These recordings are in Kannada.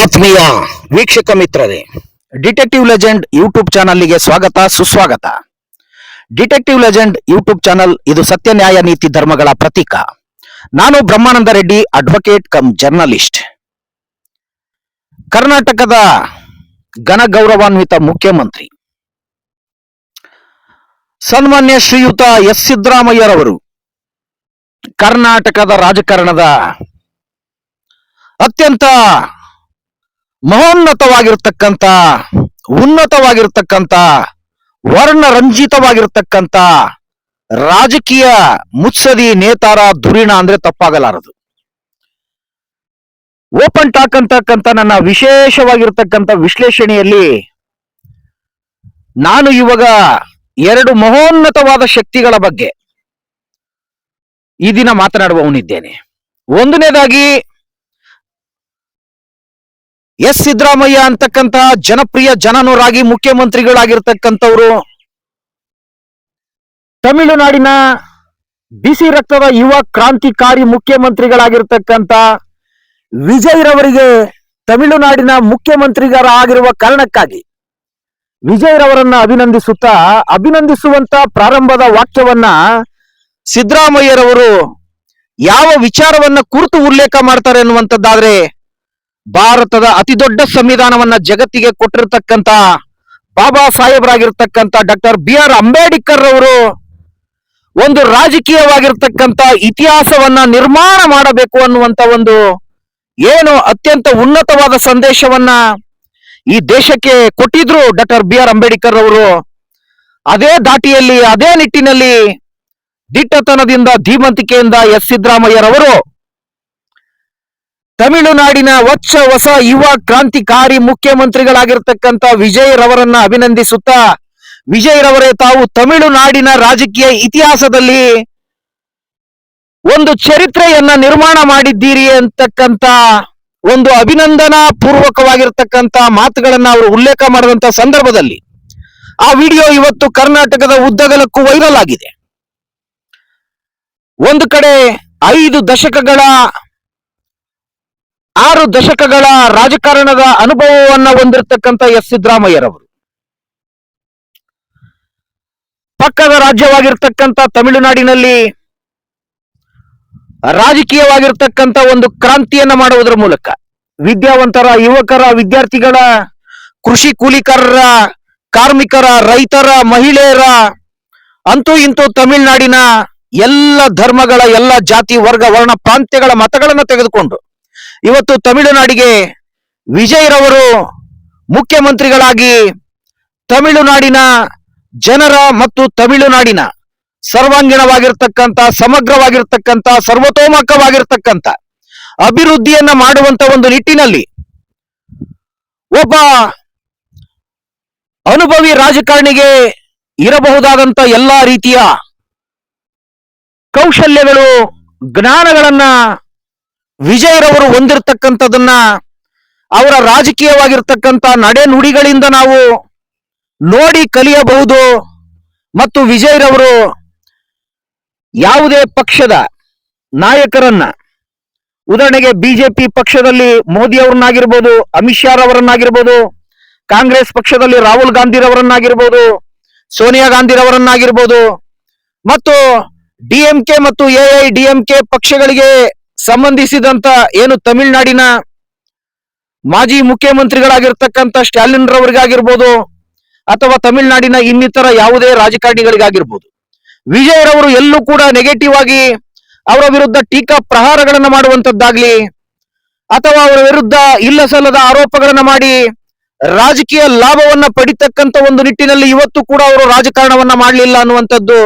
ಆತ್ಮೀಯ ವೀಕ್ಷಕ ಮಿತ್ರರೇ, ಡಿಟೆಕ್ಟಿವ್ ಲೆಜೆಂಡ್ ಯೂಟ್ಯೂಬ್ ಚಾನಲ್ಗೆ ಸ್ವಾಗತ ಸುಸ್ವಾಗತ. ಡಿಟೆಕ್ಟಿವ್ ಲೆಜೆಂಡ್ ಯೂಟ್ಯೂಬ್ ಚಾನಲ್ ಇದು ಸತ್ಯ ನ್ಯಾಯ ನೀತಿ ಧರ್ಮಗಳ ಪ್ರತೀಕ. ನಾನು ಬ್ರಹ್ಮಾನಂದ ರೆಡ್ಡಿ, ಅಡ್ವೊಕೇಟ್ ಕಮ್ ಜರ್ನಲಿಸ್ಟ್. ಕರ್ನಾಟಕದ ಘನ ಗೌರವಾನ್ವಿತ ಮುಖ್ಯಮಂತ್ರಿ ಸನ್ಮಾನ್ಯ ಶ್ರೀಯುತ ಎಸ್ ಸಿದ್ದರಾಮಯ್ಯರವರು ಕರ್ನಾಟಕದ ರಾಜಕಾರಣದ ಅತ್ಯಂತ ಮಹೋನ್ನತವಾಗಿರ್ತಕ್ಕಂಥ, ಉನ್ನತವಾಗಿರ್ತಕ್ಕಂಥ, ವರ್ಣರಂಜಿತವಾಗಿರ್ತಕ್ಕಂಥ ರಾಜಕೀಯ ಮುತ್ಸದಿ ನೇತಾರ ಧುರೀಣ ಅಂದ್ರೆ ತಪ್ಪಾಗಲಾರದು. ಓಪನ್ ಟಾಕ್ ಅಂತಕ್ಕಂಥ ನನ್ನ ವಿಶೇಷವಾಗಿರ್ತಕ್ಕಂಥ ವಿಶ್ಲೇಷಣೆಯಲ್ಲಿ ನಾನು ಇವಾಗ ಎರಡು ಮಹೋನ್ನತವಾದ ಶಕ್ತಿಗಳ ಬಗ್ಗೆ ಈ ದಿನ ಮಾತನಾಡುವವನಿದ್ದೇನೆ. ಒಂದನೇದಾಗಿ ಎಸ್ ಸಿದ್ದರಾಮಯ್ಯ ಅಂತಕ್ಕಂಥ ಜನಪ್ರಿಯ ಜನನುರಾಗಿ ಮುಖ್ಯಮಂತ್ರಿಗಳಾಗಿರ್ತಕ್ಕಂಥವ್ರು ತಮಿಳುನಾಡಿನ ಬಿಸಿ ರಕ್ತದ ಯುವ ಕ್ರಾಂತಿಕಾರಿ ಮುಖ್ಯಮಂತ್ರಿಗಳಾಗಿರ್ತಕ್ಕಂಥ ವಿಜಯ್ ರವರಿಗೆ ತಮಿಳುನಾಡಿನ ಮುಖ್ಯಮಂತ್ರಿಗಳಾಗಿರುವ ಕಾರಣಕ್ಕಾಗಿ ವಿಜಯ್ ರವರನ್ನ ಅಭಿನಂದಿಸುವಂತ ಪ್ರಾರಂಭದ ವಾಕ್ಯವನ್ನ ಸಿದ್ದರಾಮಯ್ಯರವರು ಯಾವ ವಿಚಾರವನ್ನ ಕುರಿತು ಉಲ್ಲೇಖ ಮಾಡ್ತಾರೆ ಅನ್ನುವಂಥದ್ದಾದ್ರೆ, ಭಾರತದ ಅತಿ ದೊಡ್ಡ ಸಂವಿಧಾನವನ್ನ ಜಗತ್ತಿಗೆ ಕೊಟ್ಟಿರ್ತಕ್ಕಂಥ ಬಾಬಾ ಸಾಹೇಬರಾಗಿರ್ತಕ್ಕಂಥ ಡಾಕ್ಟರ್ BR ಅಂಬೇಡ್ಕರ್ ಅವರು ಒಂದು ರಾಜಕೀಯವಾಗಿರ್ತಕ್ಕಂಥ ಇತಿಹಾಸವನ್ನ ನಿರ್ಮಾಣ ಮಾಡಬೇಕು ಅನ್ನುವಂತ ಒಂದು ಏನು ಅತ್ಯಂತ ಉನ್ನತವಾದ ಸಂದೇಶವನ್ನ ಈ ದೇಶಕ್ಕೆ ಕೊಟ್ಟಿದ್ರು ಡಾಕ್ಟರ್ BR ಅಂಬೇಡ್ಕರ್ ಅವರು. ಅದೇ ದಾಟಿಯಲ್ಲಿ, ಅದೇ ನಿಟ್ಟಿನಲ್ಲಿ ದಿಟ್ಟತನದಿಂದ, ಧೀಮಂತಿಕೆಯಿಂದ ಎಸ್ ಸಿದ್ದರಾಮಯ್ಯರವರು ತಮಿಳುನಾಡಿನ ಹೊಸ ಯುವ ಕ್ರಾಂತಿಕಾರಿ ಮುಖ್ಯಮಂತ್ರಿಗಳಾಗಿರ್ತಕ್ಕಂಥ ವಿಜಯ್ ರವರನ್ನ ಅಭಿನಂದಿಸುತ್ತಾ, ವಿಜಯ್ ರವರೇ ತಾವು ತಮಿಳುನಾಡಿನ ರಾಜಕೀಯ ಇತಿಹಾಸದಲ್ಲಿ ಒಂದು ಚರಿತ್ರೆಯನ್ನ ನಿರ್ಮಾಣ ಮಾಡಿದ್ದೀರಿ ಅಂತಕ್ಕಂಥ ಒಂದು ಅಭಿನಂದನಾ ಪೂರ್ವಕವಾಗಿರ್ತಕ್ಕಂಥ ಮಾತುಗಳನ್ನ ಅವರು ಉಲ್ಲೇಖ ಮಾಡಿದಂತ ಸಂದರ್ಭದಲ್ಲಿ ಆ ವಿಡಿಯೋ ಇವತ್ತು ಕರ್ನಾಟಕದ ಉದ್ದಗಲಕ್ಕೂ ವೈರಲ್ ಆಗಿದೆ. ಒಂದು ಕಡೆ 6 ದಶಕಗಳ ರಾಜಕಾರಣದ ಅನುಭವವನ್ನ ಹೊಂದಿರತಕ್ಕಂಥ ಎಸ್ ಸಿದ್ದರಾಮಯ್ಯರವರು ಪಕ್ಕದ ರಾಜ್ಯವಾಗಿರ್ತಕ್ಕಂಥ ತಮಿಳುನಾಡಿನಲ್ಲಿ ರಾಜಕೀಯವಾಗಿರ್ತಕ್ಕಂಥ ಒಂದು ಕ್ರಾಂತಿಯನ್ನ ಮಾಡುವುದರ ಮೂಲಕ ವಿದ್ಯಾವಂತರ, ಯುವಕರ, ವಿದ್ಯಾರ್ಥಿಗಳ, ಕೃಷಿ ಕೂಲಿಕಾರರ, ಕಾರ್ಮಿಕರ, ರೈತರ, ಮಹಿಳೆಯರ, ಅಂತೂ ಇಂತೂ ತಮಿಳುನಾಡಿನ ಎಲ್ಲ ಧರ್ಮಗಳ, ಎಲ್ಲ ಜಾತಿ, ವರ್ಗ, ವರ್ಣ, ಪ್ರಾಂತ್ಯಗಳ ಮತಗಳನ್ನು ತೆಗೆದುಕೊಂಡು ಇವತ್ತು ತಮಿಳುನಾಡಿಗೆ ವಿಜಯ್ ರವರು ಮುಖ್ಯಮಂತ್ರಿಗಳಾಗಿ ತಮಿಳುನಾಡಿನ ಜನರ ಮತ್ತು ತಮಿಳುನಾಡಿನ ಸರ್ವಾಂಗೀಣವಾಗಿರ್ತಕ್ಕಂಥ, ಸಮಗ್ರವಾಗಿರ್ತಕ್ಕಂಥ, ಸರ್ವತೋಮುಖವಾಗಿರ್ತಕ್ಕಂಥ ಅಭಿವೃದ್ಧಿಯನ್ನ ಮಾಡುವಂತ ಒಂದು ನಿಟ್ಟಿನಲ್ಲಿ ಒಬ್ಬ ಅನುಭವಿ ರಾಜಕಾರಣಿಗೆ ಇರಬಹುದಾದಂತ ಎಲ್ಲಾ ರೀತಿಯ ಕೌಶಲ್ಯಗಳು, ಜ್ಞಾನಗಳನ್ನ ವಿಜಯ್ ರವರು ಹೊಂದಿರತಕ್ಕಂಥದನ್ನ ಅವರ ರಾಜಕೀಯವಾಗಿರ್ತಕ್ಕಂಥ ನಡೆ ನುಡಿಗಳಿಂದ ನಾವು ನೋಡಿ ಕಲಿಯಬಹುದು. ಮತ್ತು ವಿಜಯ್ ರವರು ಯಾವುದೇ ಪಕ್ಷದ ನಾಯಕರನ್ನ, ಉದಾಹರಣೆಗೆ ಬಿಜೆಪಿ ಪಕ್ಷದಲ್ಲಿ ಮೋದಿ ಅವರನ್ನಾಗಿರ್ಬೋದು, ಅಮಿತ್ ಶಾ ರವರನ್ನಾಗಿರ್ಬೋದು, ಕಾಂಗ್ರೆಸ್ ಪಕ್ಷದಲ್ಲಿ ರಾಹುಲ್ ಗಾಂಧಿ ರವರನ್ನಾಗಿರ್ಬೋದು, ಸೋನಿಯಾ ಗಾಂಧಿ ರವರನ್ನಾಗಿರ್ಬೋದು, ಮತ್ತು DMK ಮತ್ತು AIADMK ಪಕ್ಷಗಳಿಗೆ ಸಂಬಂಧಿಸಿದಂತ ಏನು ತಮಿಳುನಾಡಿನ ಮಾಜಿ ಮುಖ್ಯಮಂತ್ರಿಗಳಾಗಿರ್ತಕ್ಕಂಥ ಸ್ಟಾಲಿನ್ ರವರಿಗಾಗಿರ್ಬೋದು, ಅಥವಾ ತಮಿಳುನಾಡಿನ ಇನ್ನಿತರ ಯಾವುದೇ ರಾಜಕಾರಣಿಗಳಿಗಾಗಿರ್ಬೋದು, ವಿಜಯ್ ರವರು ಎಲ್ಲೂ ಕೂಡ ನೆಗೆಟಿವ್ ಆಗಿ ಅವರ ವಿರುದ್ಧ ಟೀಕಾ ಪ್ರಹಾರಗಳನ್ನ ಮಾಡುವಂತದ್ದಾಗ್ಲಿ ಅಥವಾ ಅವರ ವಿರುದ್ಧ ಇಲ್ಲ ಸಲ್ಲದ ಆರೋಪಗಳನ್ನ ಮಾಡಿ ರಾಜಕೀಯ ಲಾಭವನ್ನ ಪಡಿತಕ್ಕಂತ ಒಂದು ನಿಟ್ಟಿನಲ್ಲಿ ಇವತ್ತು ಕೂಡ ಅವರು ರಾಜಕಾರಣವನ್ನ ಮಾಡಲಿಲ್ಲ ಅನ್ನುವಂಥದ್ದು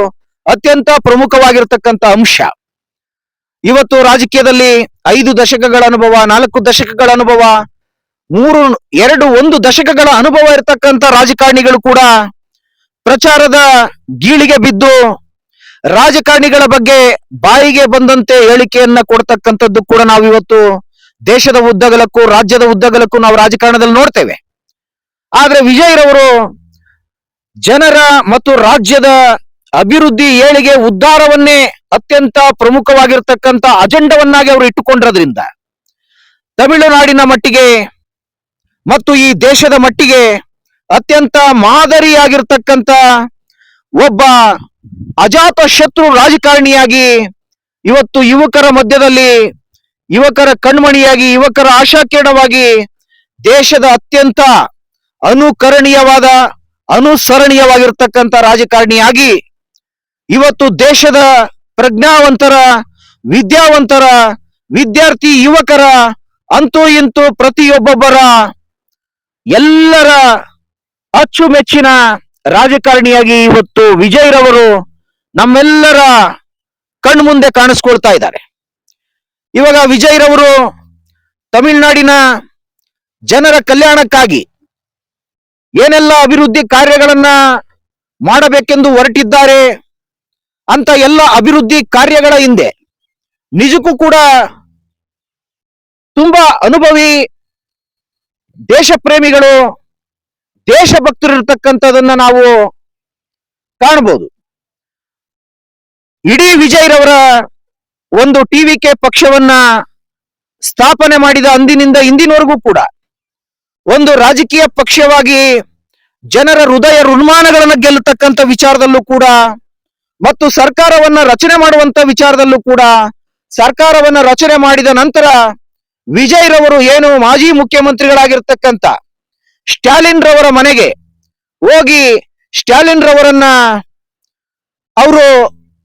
ಅತ್ಯಂತ ಪ್ರಮುಖವಾಗಿರ್ತಕ್ಕಂಥ ಅಂಶ. ಇವತ್ತು ರಾಜಕೀಯದಲ್ಲಿ 5 ದಶಕಗಳ ಅನುಭವ, 4 ದಶಕಗಳ ಅನುಭವ, 1 ದಶಕಗಳ ಅನುಭವ ಇರತಕ್ಕಂಥ ರಾಜಕಾರಣಿಗಳು ಕೂಡ ಪ್ರಚಾರದ ಗೀಳಿಗೆ ಬಿದ್ದು ರಾಜಕಾರಣಿಗಳ ಬಗ್ಗೆ ಬಾಯಿಗೆ ಬಂದಂತೆ ಹೇಳಿಕೆಯನ್ನ ಕೊಡ್ತಕ್ಕಂಥದ್ದು ಕೂಡ ನಾವು ಇವತ್ತು ದೇಶದ ಉದ್ದಗಲಕ್ಕೂ, ರಾಜ್ಯದ ಉದ್ದಗಲಕ್ಕೂ ನಾವು ರಾಜಕಾರಣದಲ್ಲಿ ನೋಡ್ತೇವೆ. ಆದ್ರೆ ವಿಜಯ್ ರವರು ಜನರ ಮತ್ತು ರಾಜ್ಯದ ಅಭಿವೃದ್ಧಿ, ಏಳಿಗೆ, ಉದ್ಧಾರವನ್ನೇ ಅತ್ಯಂತ ಪ್ರಮುಖವಾಗಿರ್ತಕ್ಕಂಥ ಅಜೆಂಡವನ್ನಾಗಿ ಅವರು ಇಟ್ಟುಕೊಂಡಿರೋದ್ರಿಂದ ತಮಿಳುನಾಡಿನ ಮಟ್ಟಿಗೆ ಮತ್ತು ಈ ದೇಶದ ಮಟ್ಟಿಗೆ ಅತ್ಯಂತ ಮಾದರಿಯಾಗಿರ್ತಕ್ಕಂಥ ಒಬ್ಬ ಅಜಾತ ಶತ್ರು ರಾಜಕಾರಣಿಯಾಗಿ ಇವತ್ತು ಯುವಕರ ಮಧ್ಯದಲ್ಲಿ, ಯುವಕರ ಕಣ್ಮಣಿಯಾಗಿ, ಯುವಕರ ಆಶಾಕಿರಣವಾಗಿ ದೇಶದ ಅತ್ಯಂತ ಅನುಕರಣೀಯವಾದ, ಅನುಸರಣೀಯವಾಗಿರ್ತಕ್ಕಂಥ ರಾಜಕಾರಣಿಯಾಗಿ ಇವತ್ತು ದೇಶದ ಪ್ರಜ್ಞಾವಂತರ, ವಿದ್ಯಾವಂತರ, ವಿದ್ಯಾರ್ಥಿ ಯುವಕರ, ಅಂತೂ ಇಂತೂ ಪ್ರತಿಯೊಬ್ಬೊಬ್ಬರ ಎಲ್ಲರ ಅಚ್ಚುಮೆಚ್ಚಿನ ರಾಜಕಾರಣಿಯಾಗಿ ಇವತ್ತು ವಿಜಯ್ರವರು ನಮ್ಮೆಲ್ಲರ ಕಣ್ಮುಂದೆ ಕಾಣಿಸ್ಕೊಳ್ತಾ ಇದ್ದಾರೆ. ಇವಾಗ ವಿಜಯ್ರವರು ತಮಿಳುನಾಡಿನ ಜನರ ಕಲ್ಯಾಣಕ್ಕಾಗಿ ಏನೆಲ್ಲ ಅಭಿವೃದ್ಧಿ ಕಾರ್ಯಗಳನ್ನ ಮಾಡಬೇಕೆಂದು ಹೊರಟಿದ್ದಾರೆ ಅಂತ ಎಲ್ಲ ಅಭಿವೃದ್ಧಿ ಕಾರ್ಯಗಳ ಹಿಂದೆ ನಿಜಕ್ಕೂ ಕೂಡ ತುಂಬಾ ಅನುಭವಿ ದೇಶ ಪ್ರೇಮಿಗಳು, ದೇಶಭಕ್ತರು ಇರತಕ್ಕಂಥದನ್ನ ನಾವು ಕಾಣಬಹುದು. ಇಡೀ ವಿಜಯ್ರವರ ಒಂದು ಟಿವಿಕೆ ಪಕ್ಷವನ್ನ ಸ್ಥಾಪನೆ ಮಾಡಿದ ಅಂದಿನಿಂದ ಇಂದಿನವರೆಗೂ ಕೂಡ ಒಂದು ರಾಜಕೀಯ ಪಕ್ಷವಾಗಿ ಜನರ ಹೃದಯ ಋನ್ಮಾನಗಳನ್ನು ಗೆಲ್ಲತಕ್ಕಂಥ ವಿಚಾರದಲ್ಲೂ ಕೂಡ ಮತ್ತು ಸರ್ಕಾರವನ್ನ ರಚನೆ ಮಾಡುವಂತ ವಿಚಾರದಲ್ಲೂ ಕೂಡ, ಸರ್ಕಾರವನ್ನ ರಚನೆ ಮಾಡಿದ ನಂತರ ವಿಜಯ್ರವರು ಏನು ಮಾಜಿ ಮುಖ್ಯಮಂತ್ರಿಗಳಾಗಿರ್ತಕ್ಕಂಥ ಸ್ಟಾಲಿನ್ ರವರ ಮನೆಗೆ ಹೋಗಿ ಸ್ಟಾಲಿನ್ ರವರನ್ನ ಅವರು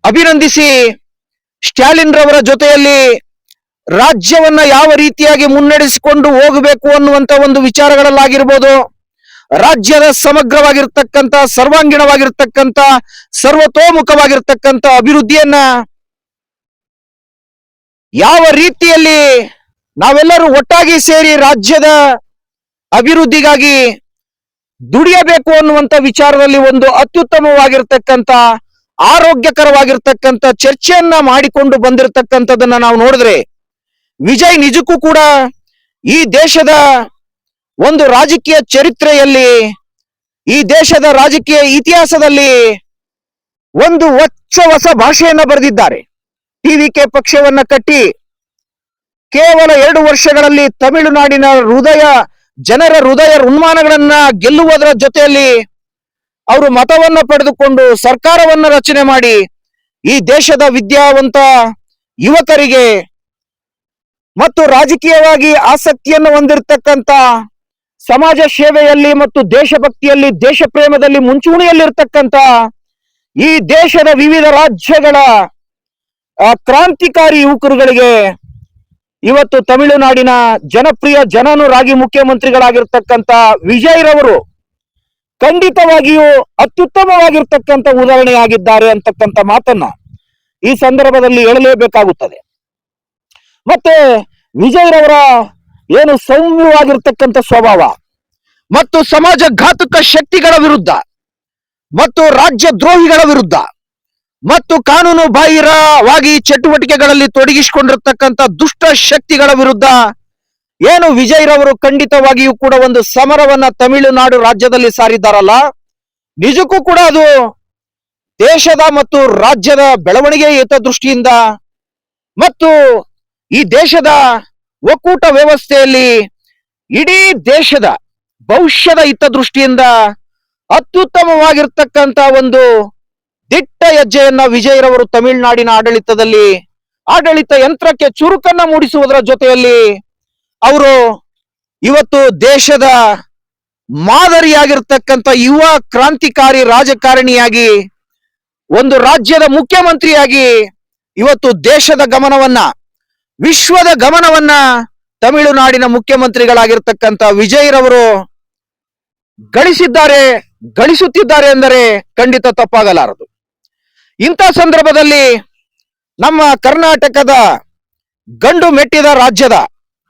ಅಭಿನಂದಿಸಿ ಸ್ಟಾಲಿನ್ ರವರ ಜೊತೆಯಲ್ಲಿ ರಾಜ್ಯವನ್ನ ಯಾವ ರೀತಿಯಾಗಿ ಮುನ್ನಡೆಸಿಕೊಂಡು ಹೋಗಬೇಕು ಅನ್ನುವಂತ ಒಂದು ವಿಚಾರಗಳಲ್ಲಾಗಿರ್ಬೋದು, ರಾಜ್ಯದ ಸಮಗ್ರವಾಗಿರ್ತಕ್ಕಂಥ, ಸರ್ವಾಂಗೀಣವಾಗಿರ್ತಕ್ಕಂಥ, ಸರ್ವತೋಮುಖವಾಗಿರ್ತಕ್ಕಂಥ ಅಭಿವೃದ್ಧಿಯನ್ನ ಯಾವ ರೀತಿಯಲ್ಲಿ ನಾವೆಲ್ಲರೂ ಒಟ್ಟಾಗಿ ಸೇರಿ ರಾಜ್ಯದ ಅಭಿವೃದ್ಧಿಗಾಗಿ ದುಡಿಯಬೇಕು ಅನ್ನುವಂತ ವಿಚಾರದಲ್ಲಿ ಒಂದು ಅತ್ಯುತ್ತಮವಾಗಿರ್ತಕ್ಕಂಥ, ಆರೋಗ್ಯಕರವಾಗಿರ್ತಕ್ಕಂಥ ಚರ್ಚೆಯನ್ನ ಮಾಡಿಕೊಂಡು ಬಂದಿರತಕ್ಕಂಥದನ್ನ ನಾವು ನೋಡಿದ್ರೆ ವಿಜಯ್ ನಿಜಕ್ಕೂ ಕೂಡ ಈ ದೇಶದ ಒಂದು ರಾಜಕೀಯ ಚರಿತ್ರೆಯಲ್ಲಿ, ಈ ದೇಶದ ರಾಜಕೀಯ ಇತಿಹಾಸದಲ್ಲಿ ಒಂದು ಹೊಸ ಭಾಷೆಯನ್ನ ಬರೆದಿದ್ದಾರೆ. ಟಿವಿಕೆ ಪಕ್ಷವನ್ನ ಕಟ್ಟಿ ಕೇವಲ 2 ವರ್ಷಗಳಲ್ಲಿ ತಮಿಳುನಾಡಿನ ಜನರ ಹೃದಯ ಋನ್ಮಾನಗಳನ್ನ ಗೆಲ್ಲುವುದರ ಜೊತೆಯಲ್ಲಿ ಅವರು ಮತವನ್ನ ಪಡೆದುಕೊಂಡು ಸರ್ಕಾರವನ್ನ ರಚನೆ ಮಾಡಿ ಈ ದೇಶದ ವಿದ್ಯಾವಂತ ಯುವಕರಿಗೆ ಮತ್ತು ರಾಜಕೀಯವಾಗಿ ಆಸಕ್ತಿಯನ್ನು ಹೊಂದಿರತಕ್ಕಂತ, ಸಮಾಜ ಸೇವೆಯಲ್ಲಿ ಮತ್ತು ದೇಶಭಕ್ತಿಯಲ್ಲಿ, ದೇಶ ಪ್ರೇಮದಲ್ಲಿ ಮುಂಚೂಣಿಯಲ್ಲಿರ್ತಕ್ಕಂಥ ಈ ದೇಶದ ವಿವಿಧ ರಾಜ್ಯಗಳ ಕ್ರಾಂತಿಕಾರಿ ಯುವಕರುಗಳಿಗೆ ಇವತ್ತು ತಮಿಳುನಾಡಿನ ಜನಪ್ರಿಯ ಜನನುರಾಗಿ ಮುಖ್ಯಮಂತ್ರಿಗಳಾಗಿರ್ತಕ್ಕಂಥ ವಿಜಯ್ರವರು ಖಂಡಿತವಾಗಿಯೂ ಅತ್ಯುತ್ತಮವಾಗಿರ್ತಕ್ಕಂಥ ಉದಾಹರಣೆಯಾಗಿದ್ದಾರೆ ಅಂತಕ್ಕಂಥ ಮಾತನ್ನ ಈ ಸಂದರ್ಭದಲ್ಲಿ ಹೇಳಲೇಬೇಕಾಗುತ್ತದೆ. ಮತ್ತೆ ವಿಜಯ್ರವರ ಏನು ಸೌಮ್ಯವಾಗಿರ್ತಕ್ಕಂಥ ಸ್ವಭಾವ ಮತ್ತು ಸಮಾಜ ಘಾತಕ ಶಕ್ತಿಗಳ ವಿರುದ್ಧ ಮತ್ತು ರಾಜ್ಯ ದ್ರೋಹಿಗಳ ವಿರುದ್ಧ ಮತ್ತು ಕಾನೂನು ಬಾಹಿರವಾಗಿ ಚಟುವಟಿಕೆಗಳಲ್ಲಿ ತೊಡಗಿಸಿಕೊಂಡಿರ್ತಕ್ಕಂಥ ದುಷ್ಟ ಶಕ್ತಿಗಳ ವಿರುದ್ಧ ಏನು ವಿಜಯ್ರವರು ಖಂಡಿತವಾಗಿಯೂ ಕೂಡ ಒಂದು ಸಮರವನ್ನ ತಮಿಳುನಾಡು ರಾಜ್ಯದಲ್ಲಿ ಸಾರಿದ್ದಾರಲ್ಲ, ನಿಜಕ್ಕೂ ಕೂಡ ಅದು ದೇಶದ ಮತ್ತು ರಾಜ್ಯದ ಬೆಳವಣಿಗೆ ಹಿತದೃಷ್ಟಿಯಿಂದ ಮತ್ತು ಈ ದೇಶದ ಒಕ್ಕೂಟ ವ್ಯವಸ್ಥೆಯಲ್ಲಿ ಇಡೀ ದೇಶದ ಭವಿಷ್ಯದ ಹಿತದೃಷ್ಟಿಯಿಂದ ಅತ್ಯುತ್ತಮವಾಗಿರ್ತಕ್ಕಂಥ ಒಂದು ದಿಟ್ಟ ಹೆಜ್ಜೆಯನ್ನ ವಿಜಯ್ರವರು ತಮಿಳುನಾಡಿನ ಆಡಳಿತ ಯಂತ್ರಕ್ಕೆ ಚುರುಕನ್ನ ಮೂಡಿಸುವುದರ ಜೊತೆಯಲ್ಲಿ ಅವರು ಇವತ್ತು ದೇಶದ ಮಾದರಿಯಾಗಿರ್ತಕ್ಕಂಥ ಯುವ ಕ್ರಾಂತಿಕಾರಿ ರಾಜಕಾರಣಿಯಾಗಿ, ಒಂದು ರಾಜ್ಯದ ಮುಖ್ಯಮಂತ್ರಿಯಾಗಿ ಇವತ್ತು ದೇಶದ ಗಮನವನ್ನ, ವಿಶ್ವದ ಗಮನವನ್ನ ತಮಿಳುನಾಡಿನ ಮುಖ್ಯಮಂತ್ರಿಗಳಾಗಿರ್ತಕ್ಕಂಥ ವಿಜಯ್ರವರು ಗಳಿಸುತ್ತಿದ್ದಾರೆ ಎಂದರೆ ಖಂಡಿತ ತಪ್ಪಾಗಲಾರದು. ಇಂಥ ಸಂದರ್ಭದಲ್ಲಿ ನಮ್ಮ ಕರ್ನಾಟಕದ ಗಂಡು ಮೆಟ್ಟಿದ ರಾಜ್ಯದ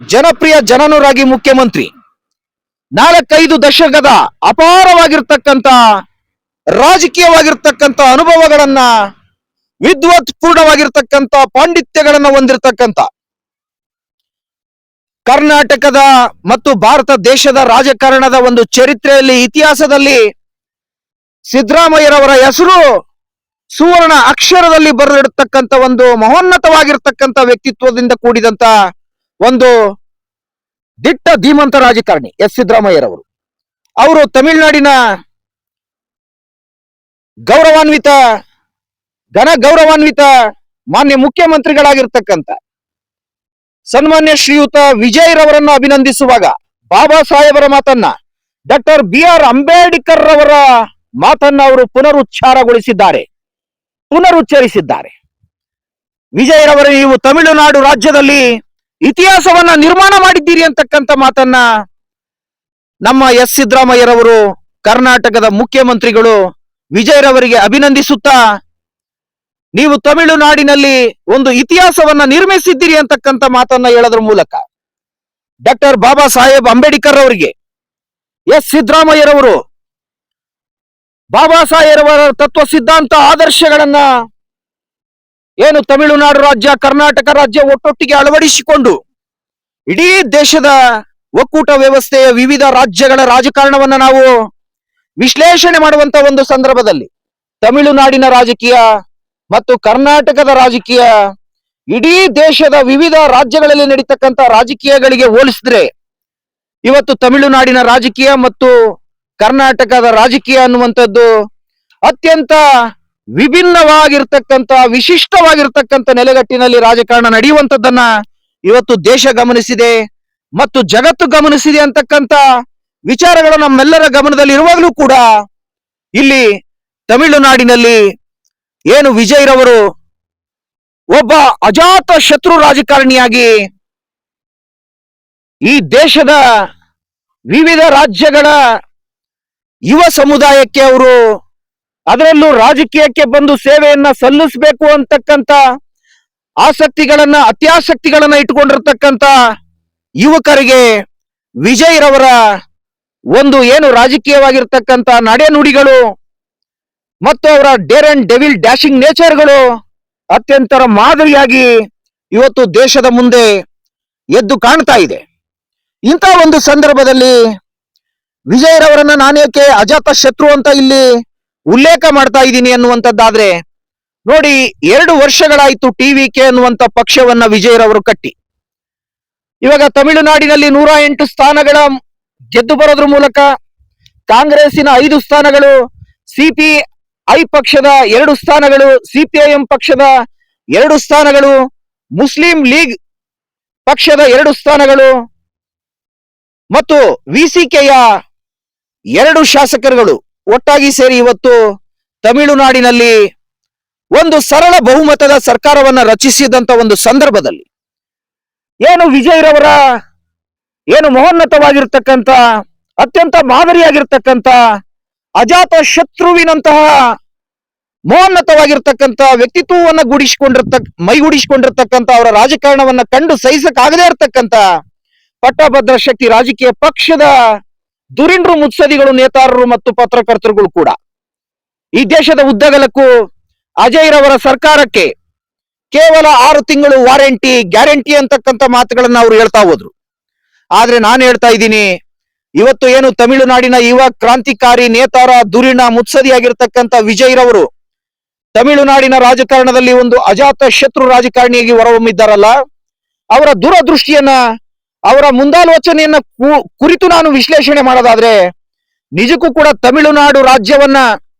ಜನಪ್ರಿಯ ಜನನುರಾಗಿ ಮುಖ್ಯಮಂತ್ರಿ 4-5 ದಶಕದ ಅಪಾರವಾಗಿರ್ತಕ್ಕಂಥ ರಾಜಕೀಯವಾಗಿರ್ತಕ್ಕಂಥ ಅನುಭವಗಳನ್ನ, ವಿದ್ವತ್ ಪೂರ್ಣವಾಗಿರ್ತಕ್ಕಂಥ ಪಾಂಡಿತ್ಯಗಳನ್ನ ಹೊಂದಿರತಕ್ಕಂಥ ಕರ್ನಾಟಕದ ಮತ್ತು ಭಾರತ ದೇಶದ ರಾಜಕಾರಣದ ಒಂದು ಚರಿತ್ರೆಯಲ್ಲಿ, ಇತಿಹಾಸದಲ್ಲಿ ಸಿದ್ದರಾಮಯ್ಯರವರ ಹೆಸರು ಸುವರ್ಣ ಅಕ್ಷರದಲ್ಲಿ ಬರೆದಿಡತಕ್ಕಂಥ ಒಂದು ಮಹೋನ್ನತವಾಗಿರ್ತಕ್ಕಂಥ ವ್ಯಕ್ತಿತ್ವದಿಂದ ಕೂಡಿದಂತ ಒಂದು ದಿಟ್ಟ ಧೀಮಂತ ರಾಜಕಾರಣಿ ಎಸ್ ಸಿದ್ದರಾಮಯ್ಯರವರು. ಅವರು ತಮಿಳುನಾಡಿನ ಗೌರವಾನ್ವಿತ ಘನ ಗೌರವಾನ್ವಿತ ಮಾನ್ಯ ಮುಖ್ಯಮಂತ್ರಿಗಳಾಗಿರ್ತಕ್ಕಂಥ ಸನ್ಮಾನ್ಯ ಶ್ರೀಯುತ ವಿಜಯರವರನ್ನು ಅಭಿನಂದಿಸುವಾಗ ಬಾಬಾ ಸಾಹೇಬರ ಮಾತನ್ನ, ಡಾಕ್ಟರ್ BR ಅಂಬೇಡ್ಕರ್ ರವರ ಮಾತನ್ನ ಅವರು ಪುನರುಚ್ಚರಿಸಿದ್ದಾರೆ. ವಿಜಯರವರೇ, ನೀವು ತಮಿಳುನಾಡು ರಾಜ್ಯದಲ್ಲಿ ಇತಿಹಾಸವನ್ನ ನಿರ್ಮಾಣ ಮಾಡಿದ್ದೀರಿ ಅಂತಕ್ಕಂಥ ಮಾತನ್ನ ನಮ್ಮ ಎಸ್ ಸಿದ್ದರಾಮಯ್ಯರವರು ಕರ್ನಾಟಕದ ಮುಖ್ಯಮಂತ್ರಿಗಳು ವಿಜಯರವರಿಗೆ ಅಭಿನಂದಿಸುತ್ತಾ, ನೀವು ತಮಿಳುನಾಡಿನಲ್ಲಿ ಒಂದು ಇತಿಹಾಸವನ್ನ ನಿರ್ಮಿಸಿದ್ದೀರಿ ಅಂತಕ್ಕಂಥ ಮಾತನ್ನ ಹೇಳೋದ್ರ ಮೂಲಕ ಡಾಕ್ಟರ್ ಬಾಬಾ ಸಾಹೇಬ್ ಅಂಬೇಡ್ಕರ್ ಅವರಿಗೆ ಎಸ್ ಸಿದ್ದರಾಮಯ್ಯರವರು ಬಾಬಾ ಸಾಹೇಬರ ತತ್ವ ಸಿದ್ಧಾಂತ ಆದರ್ಶಗಳನ್ನ ಏನು ತಮಿಳುನಾಡು ರಾಜ್ಯ ಕರ್ನಾಟಕ ರಾಜ್ಯ ಒಟ್ಟೊಟ್ಟಿಗೆ ಅಳವಡಿಸಿಕೊಂಡು ಇಡೀ ದೇಶದ ಒಕ್ಕೂಟ ವ್ಯವಸ್ಥೆಯ ವಿವಿಧ ರಾಜ್ಯಗಳ ರಾಜಕಾರಣವನ್ನ ನಾವು ವಿಶ್ಲೇಷಣೆ ಮಾಡುವಂತ ಒಂದು ಸಂದರ್ಭದಲ್ಲಿ ತಮಿಳುನಾಡಿನ ರಾಜಕೀಯ ಮತ್ತು ಕರ್ನಾಟಕದ ರಾಜಕೀಯ ಇಡೀ ದೇಶದ ವಿವಿಧ ರಾಜ್ಯಗಳಲ್ಲಿ ನಡೀತಕ್ಕಂಥ ರಾಜಕೀಯಗಳಿಗೆ ಹೋಲಿಸಿದ್ರೆ ಇವತ್ತು ತಮಿಳುನಾಡಿನ ರಾಜಕೀಯ ಮತ್ತು ಕರ್ನಾಟಕದ ರಾಜಕೀಯ ಅನ್ನುವಂಥದ್ದು ಅತ್ಯಂತ ವಿಭಿನ್ನವಾಗಿರ್ತಕ್ಕಂಥ ವಿಶಿಷ್ಟವಾಗಿರ್ತಕ್ಕಂಥ ನೆಲೆಗಟ್ಟಿನಲ್ಲಿ ರಾಜಕಾರಣ ನಡೆಯುವಂಥದ್ದನ್ನ ಇವತ್ತು ದೇಶ ಗಮನಿಸಿದೆ ಮತ್ತು ಜಗತ್ತು ಗಮನಿಸಿದೆ ಅಂತಕ್ಕಂಥ ವಿಚಾರಗಳು ನಮ್ಮೆಲ್ಲರ ಗಮನದಲ್ಲಿ ಇರುವಾಗಲೂ ಕೂಡ ಇಲ್ಲಿ ತಮಿಳುನಾಡಿನಲ್ಲಿ ಏನು ವಿಜಯರವರು ಒಬ್ಬ ಅಜಾತ ಶತ್ರು ರಾಜಕಾರಣಿಯಾಗಿ ಈ ದೇಶದ ವಿವಿಧ ರಾಜ್ಯಗಳ ಯುವ ಸಮುದಾಯಕ್ಕೆ ಅವರು ಅದರಲ್ಲೂ ರಾಜಕೀಯಕ್ಕೆ ಬಂದು ಸೇವೆಯನ್ನ ಸಲ್ಲಿಸಬೇಕು ಅಂತಕ್ಕಂಥ ಅತ್ಯಾಸಕ್ತಿಗಳನ್ನ ಇಟ್ಟುಕೊಂಡಿರ್ತಕ್ಕಂಥ ಯುವಕರಿಗೆ ವಿಜಯರವರ ಒಂದು ಏನು ರಾಜಕೀಯವಾಗಿರ್ತಕ್ಕಂಥ ನಡೆನುಡಿಗಳು ಮತ್ತು ಅವರ ಡೇರ್ ಅಂಡ್ ಡೆವಿಲ್ ಡ್ಯಾಶಿಂಗ್ ನೇಚರ್ಗಳು ಅತ್ಯಂತ ಮಾದರಿಯಾಗಿ ಇವತ್ತು ದೇಶದ ಮುಂದೆ ಎದ್ದು ಕಾಣ್ತಾ ಇದೆ. ಇಂಥ ಒಂದು ಸಂದರ್ಭದಲ್ಲಿ ವಿಜಯರವರನ್ನ ನಾನೇಕೆ ಅಜಾತ ಶತ್ರು ಅಂತ ಇಲ್ಲಿ ಉಲ್ಲೇಖ ಮಾಡ್ತಾ ಇದ್ದೀನಿ ಅನ್ನುವಂಥದ್ದಾದ್ರೆ, ನೋಡಿ, 2 ವರ್ಷಗಳಾಯ್ತು TVK ಅನ್ನುವಂಥ ಪಕ್ಷವನ್ನ ವಿಜಯರವರು ಕಟ್ಟಿ. ಇವಾಗ ತಮಿಳುನಾಡಿನಲ್ಲಿ 108 ಸ್ಥಾನಗಳ ಗೆದ್ದು ಬರೋದ್ರ ಮೂಲಕ ಕಾಂಗ್ರೆಸ್ಸಿನ 5 ಸ್ಥಾನಗಳು, CPI ಪಕ್ಷದ 2 ಸ್ಥಾನಗಳು, CPIM ಪಕ್ಷದ 2 ಸ್ಥಾನಗಳು, ಮುಸ್ಲಿಂ ಲೀಗ್ ಪಕ್ಷದ 2 ಸ್ಥಾನಗಳು ಮತ್ತು VCKಯ 2 ಶಾಸಕರುಗಳು ಒಟ್ಟಾಗಿ ಸೇರಿ ಇವತ್ತು ತಮಿಳುನಾಡಿನಲ್ಲಿ ಒಂದು ಸರಳ ಬಹುಮತದ ಸರ್ಕಾರವನ್ನ ರಚಿಸಿದಂತ ಒಂದು ಸಂದರ್ಭದಲ್ಲಿ ಏನು ವಿಜಯರವರ ಏನು ಮಹೋನ್ನತವಾಗಿರ್ತಕ್ಕಂಥ ಅತ್ಯಂತ ಮಾದರಿಯಾಗಿರ್ತಕ್ಕಂಥ ಅಜಾತ ಶತ್ರುವಿನಂತಹ ಮಹೋನ್ನತವಾಗಿರ್ತಕ್ಕಂಥ ವ್ಯಕ್ತಿತ್ವವನ್ನ ಮೈಗೂಡಿಸಿಕೊಂಡಿರ್ತಕ್ಕಂಥ ಅವರ ರಾಜಕಾರಣವನ್ನ ಕಂಡು ಸಹಿಸಕ್ಕಾಗದೇ ಇರತಕ್ಕಂಥ ಪಟ್ಟಭದ್ರ ಶಕ್ತಿ ರಾಜಕೀಯ ಪಕ್ಷದ ದುರಿಂಡ್ರು ಮುತ್ಸದಿಗಳು, ನೇತಾರರು ಮತ್ತು ಪತ್ರಕರ್ತರುಗಳು ಕೂಡ ಈ ದೇಶದ ಉದ್ದಗಲಕ್ಕೂ ಅಜಯ್ರವರ ಸರ್ಕಾರಕ್ಕೆ ಕೇವಲ 6 ತಿಂಗಳು ಗ್ಯಾರಂಟಿ ಅಂತಕ್ಕಂಥ ಮಾತುಗಳನ್ನ ಅವರು ಹೇಳ್ತಾ ಹೋದ್ರು. ಆದ್ರೆ ನಾನು ಹೇಳ್ತಾ ಇದ್ದೀನಿ, ಇವತ್ತು ಏನು ತಮಿಳುನಾಡಿನ ಯುವ ಕ್ರಾಂತಿಕಾರಿ ನೇತಾರ ದುರಿಣ ಮುತ್ಸದಿಯಾಗಿರ್ತಕ್ಕಂಥ ವಿಜಯರವರು ತಮಿಳುನಾಡಿನ ರಾಜಕಾರಣದಲ್ಲಿ ಒಂದು ಅಜಾತ ಶತ್ರು ರಾಜಕಾರಣಿಯಾಗಿ ಹೊರಹೊಮ್ಮಿದ್ದಾರಲ್ಲ, ಅವರ ದೂರದೃಷ್ಟಿಯನ್ನ, ಅವರ ಮುಂದಾಲೋಚನೆಯನ್ನ ಕುರಿತು ನಾನು ವಿಶ್ಲೇಷಣೆ ಮಾಡೋದಾದ್ರೆ ನಿಜಕ್ಕೂ ಕೂಡ ತಮಿಳುನಾಡು ರಾಜ್ಯವನ್ನ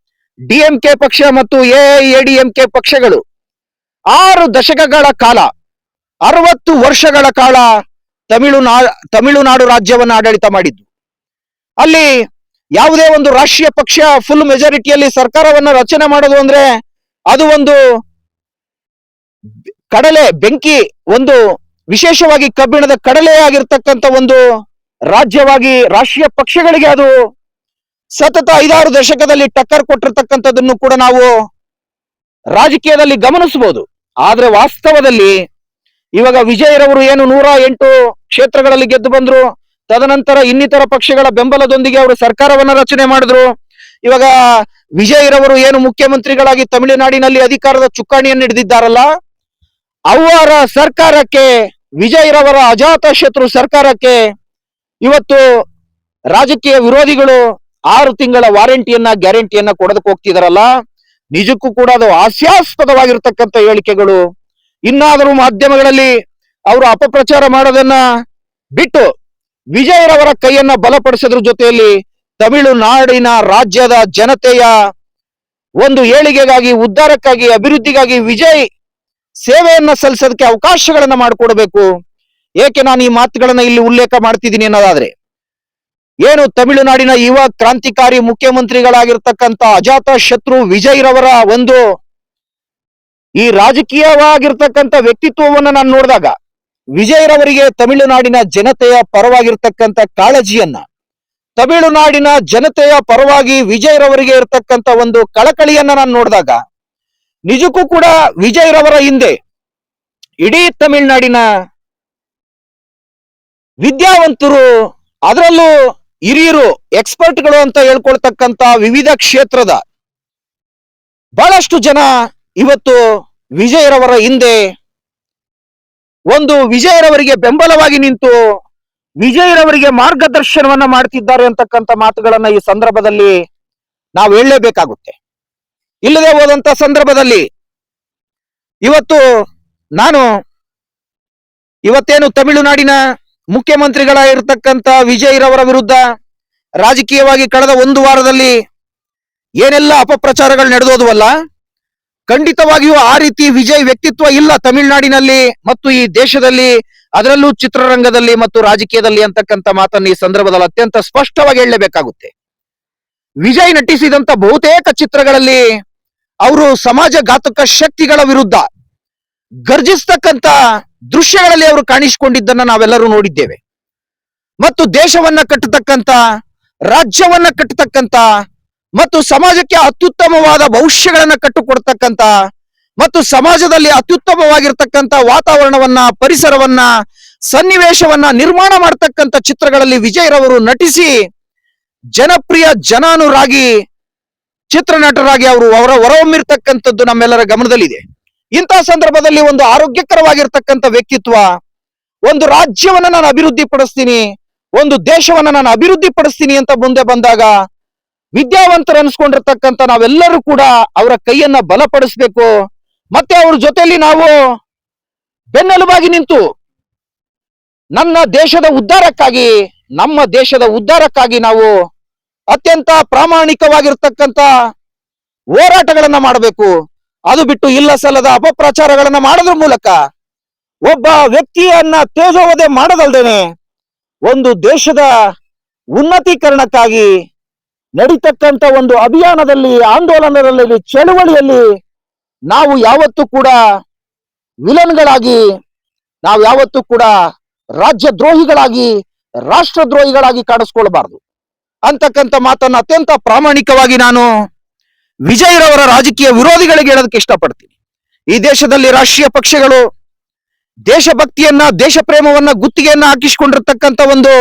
DMK ಪಕ್ಷ ಮತ್ತು AIADMK ಪಕ್ಷಗಳು 6 ದಶಕಗಳ ಕಾಲ 60 ವರ್ಷಗಳ ಕಾಲ ತಮಿಳುನಾಡು ರಾಜ್ಯವನ್ನ ಆಡಳಿತ ಮಾಡಿದ್ದು. ಅಲ್ಲಿ ಯಾವುದೇ ಒಂದು ರಾಷ್ಟ್ರೀಯ ಪಕ್ಷ ಫುಲ್ ಮೆಜಾರಿಟಿಯಲ್ಲಿ ಸರ್ಕಾರವನ್ನ ರಚನೆ ಮಾಡೋದು ಅಂದ್ರೆ ಅದು ಒಂದು ಬೆಂಕಿ, ಒಂದು ವಿಶೇಷವಾಗಿ ಕಬ್ಬಿಣದ ಕಡಲೆ ಆಗಿರ್ತಕ್ಕಂಥ ಒಂದು ರಾಜ್ಯವಾಗಿ ರಾಷ್ಟ್ರೀಯ ಪಕ್ಷಗಳಿಗೆ ಅದು ಸತತ 5-6 ದಶಕದಲ್ಲಿ ಟಕ್ಕರ್ ಕೊಟ್ಟಿರ್ತಕ್ಕಂಥದ್ದನ್ನು ಕೂಡ ನಾವು ರಾಜಕೀಯದಲ್ಲಿ ಗಮನಿಸಬಹುದು. ಆದ್ರೆ ವಾಸ್ತವದಲ್ಲಿ ಇವಾಗ ವಿಜಯರವರು ಏನು 108 ಕ್ಷೇತ್ರಗಳಲ್ಲಿ ಗೆದ್ದು ಬಂದ್ರು, ತದನಂತರ ಇನ್ನಿತರ ಪಕ್ಷಗಳ ಬೆಂಬಲದೊಂದಿಗೆ ಅವರು ಸರ್ಕಾರವನ್ನ ರಚನೆ ಮಾಡಿದ್ರು. ಇವಾಗ ವಿಜಯರವರು ಏನು ಮುಖ್ಯಮಂತ್ರಿಗಳಾಗಿ ತಮಿಳುನಾಡಿನಲ್ಲಿ ಅಧಿಕಾರದ ಚುಕ್ಕಾಣಿಯನ್ನು ಹಿಡಿದಿದ್ದಾರಲ್ಲ, ಅವರ ಸರ್ಕಾರಕ್ಕೆ, ವಿಜಯರವರ ಅಜಾತ ಶತ್ರು ಸರ್ಕಾರಕ್ಕೆ ಇವತ್ತು ರಾಜಕೀಯ ವಿರೋಧಿಗಳು 6 ತಿಂಗಳ ಗ್ಯಾರಂಟಿಯನ್ನ ಕೊಡೋದಕ್ಕೆ ಹೋಗ್ತಿದಾರಲ್ಲ, ನಿಜಕ್ಕೂ ಕೂಡ ಅದು ಹಾಸ್ಯಾಸ್ಪದವಾಗಿರ್ತಕ್ಕಂಥ ಹೇಳಿಕೆಗಳು. ಇನ್ನಾದರೂ ಮಾಧ್ಯಮಗಳಲ್ಲಿ ಅವರು ಅಪಪ್ರಚಾರ ಮಾಡೋದನ್ನ ಬಿಟ್ಟು ವಿಜಯರವರ ಕೈಯನ್ನ ಬಲಪಡಿಸೋದ್ರ ಜೊತೆಯಲ್ಲಿ ತಮಿಳುನಾಡಿನ ರಾಜ್ಯದ ಜನತೆಯ ಒಂದು ಏಳಿಗೆಗಾಗಿ, ಉದ್ಧಾರಕ್ಕಾಗಿ, ಅಭಿವೃದ್ಧಿಗಾಗಿ ವಿಜಯ್ ಸೇವೆಯನ್ನ ಸಲ್ಲಿಸೋದಕ್ಕೆ ಅವಕಾಶಗಳನ್ನ ಮಾಡಿಕೊಡಬೇಕು. ಏಕೆ ನಾನು ಈ ಮಾತುಗಳನ್ನ ಇಲ್ಲಿ ಉಲ್ಲೇಖ ಮಾಡ್ತಿದ್ದೀನಿ ಅನ್ನೋದಾದ್ರೆ, ಏನು ತಮಿಳುನಾಡಿನ ಯುವ ಕ್ರಾಂತಿಕಾರಿ ಮುಖ್ಯಮಂತ್ರಿಗಳಾಗಿರ್ತಕ್ಕಂಥ ಅಜಾತ ಶತ್ರು ವಿಜಯ್ ರವರ ಒಂದು ಈ ರಾಜಕೀಯವಾಗಿರ್ತಕ್ಕಂಥ ವ್ಯಕ್ತಿತ್ವವನ್ನ ನಾನು ನೋಡಿದಾಗ, ವಿಜಯ್ ರವರಿಗೆ ತಮಿಳುನಾಡಿನ ಜನತೆಯ ಪರವಾಗಿರ್ತಕ್ಕಂಥ ಕಾಳಜಿಯನ್ನ, ತಮಿಳುನಾಡಿನ ಜನತೆಯ ಪರವಾಗಿ ವಿಜಯ್ ರವರಿಗೆ ಇರತಕ್ಕಂಥ ಒಂದು ಕಳಕಳಿಯನ್ನ ನಾನು ನೋಡಿದಾಗ, ನಿಜಕ್ಕೂ ಕೂಡ ವಿಜಯ್ ರವರ ಹಿಂದೆ ಇಡೀ ತಮಿಳುನಾಡಿನ ವಿದ್ಯಾವಂತರು, ಅದರಲ್ಲೂ ಹಿರಿಯರು, ಎಕ್ಸ್ಪರ್ಟ್ಗಳು ಅಂತ ಹೇಳ್ಕೊಳ್ತಕ್ಕಂಥ ವಿವಿಧ ಕ್ಷೇತ್ರದ ಬಹಳಷ್ಟು ಜನ ಇವತ್ತು ವಿಜಯರವರ ಹಿಂದೆ ಒಂದು ವಿಜಯರವರಿಗೆ ಬೆಂಬಲವಾಗಿ ನಿಂತು ವಿಜಯರವರಿಗೆ ಮಾರ್ಗದರ್ಶನವನ್ನ ಮಾಡ್ತಿದ್ದಾರೆ ಅಂತಕ್ಕಂಥ ಮಾತುಗಳನ್ನ ಈ ಸಂದರ್ಭದಲ್ಲಿ ನಾವು ಹೇಳಲೇಬೇಕಾಗುತ್ತೆ. ಇಲ್ಲದೆ ಹೋದಂತ ಸಂದರ್ಭದಲ್ಲಿ ಇವತ್ತೇನು ತಮಿಳುನಾಡಿನ ಮುಖ್ಯಮಂತ್ರಿಗಳಾಗಿರ್ತಕ್ಕಂಥ ವಿಜಯರವರ ವಿರುದ್ಧ ರಾಜಕೀಯವಾಗಿ ಕಳೆದ ಒಂದು ವಾರದಲ್ಲಿ ಏನೆಲ್ಲ ಅಪಪ್ರಚಾರಗಳು ನಡೆದೋದ್ವಲ್ಲ, ಖಂಡಿತವಾಗಿಯೂ ಆ ರೀತಿ ವಿಜಯ್ ವ್ಯಕ್ತಿತ್ವ ಇಲ್ಲ ತಮಿಳುನಾಡಿನಲ್ಲಿ ಮತ್ತು ಈ ದೇಶದಲ್ಲಿ, ಅದರಲ್ಲೂ ಚಿತ್ರರಂಗದಲ್ಲಿ ಮತ್ತು ರಾಜಕೀಯದಲ್ಲಿ ಅಂತಕ್ಕಂಥ ಮಾತನ್ನು ಈ ಸಂದರ್ಭದಲ್ಲಿ ಅತ್ಯಂತ ಸ್ಪಷ್ಟವಾಗಿ ಹೇಳಲೇಬೇಕಾಗುತ್ತೆ. ವಿಜಯ್ ನಟಿಸಿದಂತ ಬಹುತೇಕ ಚಿತ್ರಗಳಲ್ಲಿ ಅವರು ಸಮಾಜಘಾತಕ ಶಕ್ತಿಗಳ ವಿರುದ್ಧ ಗರ್ಜಿಸ್ತಕ್ಕಂಥ ದೃಶ್ಯಗಳಲ್ಲಿ ಅವರು ಕಾಣಿಸಿಕೊಂಡಿದ್ದನ್ನ ನಾವೆಲ್ಲರೂ ನೋಡಿದ್ದೇವೆ. ಮತ್ತು ದೇಶವನ್ನ ಕಟ್ಟತಕ್ಕಂಥ, ರಾಜ್ಯವನ್ನ ಕಟ್ಟತಕ್ಕಂಥ ಮತ್ತು ಸಮಾಜಕ್ಕೆ ಅತ್ಯುತ್ತಮವಾದ ಭವಿಷ್ಯಗಳನ್ನ ಕಟ್ಟಿಕೊಡ್ತಕ್ಕಂಥ ಮತ್ತು ಸಮಾಜದಲ್ಲಿ ಅತ್ಯುತ್ತಮವಾಗಿರ್ತಕ್ಕಂಥ ವಾತಾವರಣವನ್ನ, ಪರಿಸರವನ್ನ, ಸನ್ನಿವೇಶವನ್ನ ನಿರ್ಮಾಣ ಮಾಡತಕ್ಕಂಥ ಚಿತ್ರಗಳಲ್ಲಿ ವಿಜಯ್ ರವರು ನಟಿಸಿ ಜನಪ್ರಿಯ ಜನಾನುರಾಗಿ ಚಿತ್ರನಟರಾಗಿ ಅವರ ಹೊರಹೊಮ್ಮಿರ್ತಕ್ಕಂಥದ್ದು ನಮ್ಮೆಲ್ಲರ ಗಮನದಲ್ಲಿದೆ. ಇಂತಹ ಸಂದರ್ಭದಲ್ಲಿ ಒಂದು ಆರೋಗ್ಯಕರವಾಗಿರ್ತಕ್ಕಂಥ ವ್ಯಕ್ತಿತ್ವ, ಒಂದು ರಾಜ್ಯವನ್ನ ನಾನು ಅಭಿವೃದ್ಧಿ ಪಡಿಸ್ತೀನಿ, ಒಂದು ದೇಶವನ್ನ ನಾನು ಅಭಿವೃದ್ಧಿ ಪಡಿಸ್ತೀನಿ ಅಂತ ಮುಂದೆ ಬಂದಾಗ ವಿದ್ಯಾವಂತರು ಅನ್ಸ್ಕೊಂಡಿರ್ತಕ್ಕಂಥ ನಾವೆಲ್ಲರೂ ಕೂಡ ಅವರ ಕೈಯನ್ನ ಬಲಪಡಿಸ್ಬೇಕು. ಮತ್ತೆ ಅವ್ರ ಜೊತೆಯಲ್ಲಿ ನಾವು ಬೆನ್ನೆಲುಬಾಗಿ ನಿಂತು ನಮ್ಮ ದೇಶದ ಉದ್ಧಾರಕ್ಕಾಗಿ ನಾವು ಅತ್ಯಂತ ಪ್ರಾಮಾಣಿಕವಾಗಿರ್ತಕ್ಕಂಥ ಹೋರಾಟಗಳನ್ನ ಮಾಡಬೇಕು. ಅದು ಬಿಟ್ಟು ಇಲ್ಲ ಸಲ್ಲದ ಅಪಪ್ರಚಾರಗಳನ್ನ ಮಾಡೋದ್ರ ಮೂಲಕ ಒಬ್ಬ ವ್ಯಕ್ತಿಯನ್ನ ತೇಜೋವಧೆ ಮಾಡದಲ್ದೇನೆ ಒಂದು ದೇಶದ ಉನ್ನತೀಕರಣಕ್ಕಾಗಿ ನಡೀತಕ್ಕಂಥ ಒಂದು ಅಭಿಯಾನದಲ್ಲಿ, ಆಂದೋಲನದಲ್ಲಿ, ಚಳುವಳಿಯಲ್ಲಿ ನಾವು ಯಾವತ್ತೂ ಕೂಡ ವಿಲನ್ಗಳಾಗಿ, ನಾವು ಯಾವತ್ತೂ ಕೂಡ ರಾಜ್ಯದ್ರೋಹಿಗಳಾಗಿ, ರಾಷ್ಟ್ರದ್ರೋಹಿಗಳಾಗಿ ಕಾಣಿಸ್ಕೊಳ್ಬಾರ್ದು ಅಂತಕ್ಕಂಥ ಮಾತನ್ನ ಅತ್ಯಂತ ಪ್ರಾಮಾಣಿಕವಾಗಿ ನಾನು ವಿಜಯರವರ ರಾಜಕೀಯ ವಿರೋಧಿಗಳಿಗೆ ಹೇಳೋದಕ್ಕೆ ಇಷ್ಟಪಡ್ತೀನಿ. ಈ ದೇಶದಲ್ಲಿ ರಾಷ್ಟ್ರೀಯ ಪಕ್ಷಗಳು ದೇಶಭಕ್ತಿಯನ್ನ, ದೇಶ ಪ್ರೇಮವನ್ನ ಗುತ್ತಿಗೆಯನ್ನ ಹಾಕಿಸಿಕೊಂಡಿರ್ತಕ್ಕಂಥ ಒಂದು